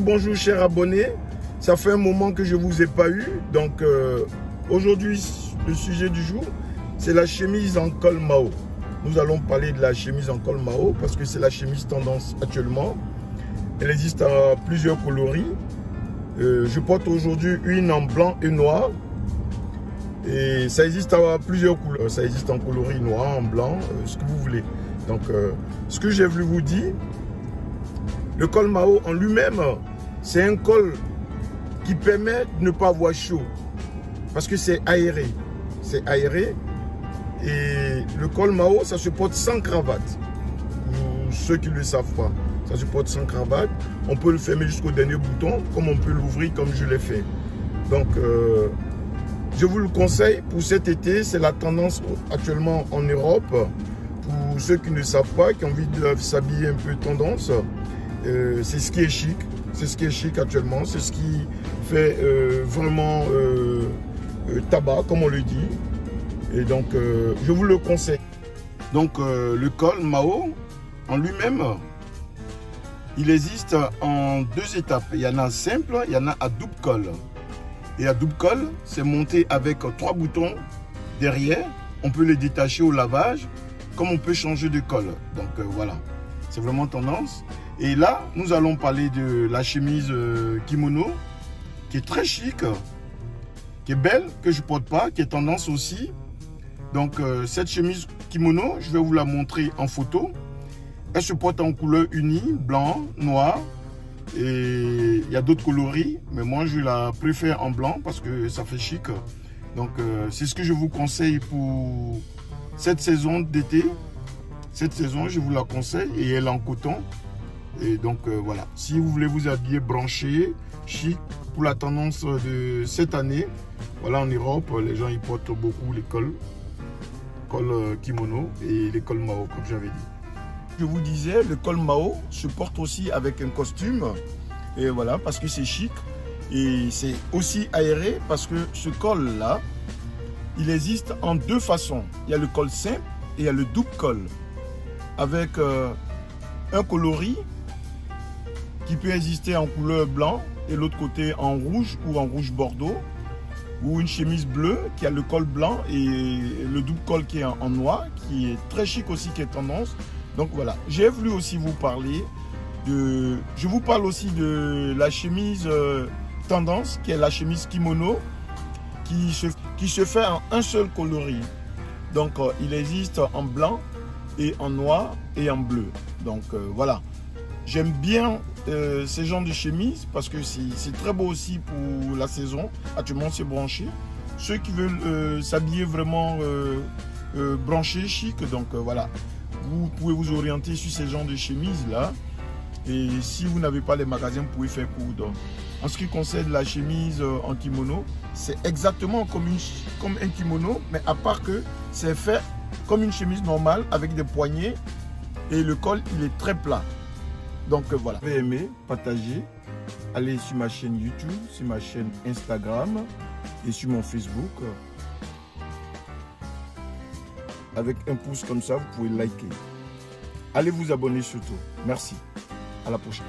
Bonjour chers abonnés. Ça fait un moment que je ne vous ai pas eu. Donc aujourd'hui, le sujet du jour, c'est la chemise en col Mao. Nous allons parler de la chemise en col Mao parce que c'est la chemise tendance actuellement. Elle existe à plusieurs coloris. Je porte aujourd'hui une en blanc et noir. Et ça existe à plusieurs couleurs. Ça existe en coloris noir, en blanc, ce que vous voulez. Donc ce que j'ai voulu vous dire, le col Mao en lui-même, c'est un col qui permet de ne pas avoir chaud. Parce que c'est aéré. C'est aéré. Et le col Mao, ça se porte sans cravate. Pour ceux qui ne le savent pas, ça se porte sans cravate. On peut le fermer jusqu'au dernier bouton, comme on peut l'ouvrir comme je l'ai fait. Donc, je vous le conseille pour cet été. C'est la tendance actuellement en Europe. Pour ceux qui ne savent pas, qui ont envie de s'habiller un peu tendance, c'est ce qui est chic. C'est ce qui est chic actuellement. C'est ce qui fait vraiment tabac, comme on le dit. Et donc, je vous le conseille. Donc, le col Mao, en lui-même, il existe en deux étapes. Il y en a simple, il y en a à double col. Et à double col, c'est monté avec 3 boutons derrière. On peut les détacher au lavage, comme on peut changer de col. Donc, voilà. C'est vraiment tendance. Et là, nous allons parler de la chemise kimono, qui est très chic, qui est belle, que je ne porte pas, qui est tendance aussi. Donc, cette chemise kimono, je vais vous la montrer en photo. Elle se porte en couleur unie, blanc, noir. Et il y a d'autres coloris, mais moi, je la préfère en blanc parce que ça fait chic. Donc, c'est ce que je vous conseille pour cette saison d'été. Cette saison, je vous la conseille et elle est en coton. Et donc, voilà. Si vous voulez vous habiller branché, chic, pour la tendance de cette année, voilà, en Europe, les gens ils portent beaucoup les cols kimono et les cols Mao, comme j'avais dit. Je vous disais, le col Mao se porte aussi avec un costume. Et voilà, parce que c'est chic. Et c'est aussi aéré parce que ce col-là, il existe en deux façons. Il y a le col simple et il y a le double col. Avec un coloris qui peut exister en couleur blanc et l'autre côté en rouge ou en rouge bordeaux. Ou une chemise bleue qui a le col blanc et le double col qui est en noir, qui est très chic aussi, qui est tendance. Donc voilà, j'ai voulu aussi vous parler de... Je vous parle aussi de la chemise tendance, qui est la chemise kimono, qui se fait en un seul coloris. Donc il existe en blanc et en noir et en bleu. Donc voilà, j'aime bien ces genres de chemises parce que c'est très beau aussi pour la saison. Actuellement c'est branché. Ceux qui veulent s'habiller vraiment branché, chic, donc voilà. Vous pouvez vous orienter sur ces genres de chemises là. Et si vous n'avez pas les magasins, vous pouvez faire coudre. En ce qui concerne la chemise en kimono, c'est exactement comme un kimono, mais à part que c'est fait comme une chemise normale avec des poignets et le col il est très plat. Donc voilà. Si vous avez aimé, partagez, allez sur ma chaîne YouTube, sur ma chaîne Instagram et sur mon Facebook. Avec un pouce comme ça, vous pouvez liker. Allez vous abonner surtout. Merci. À la prochaine.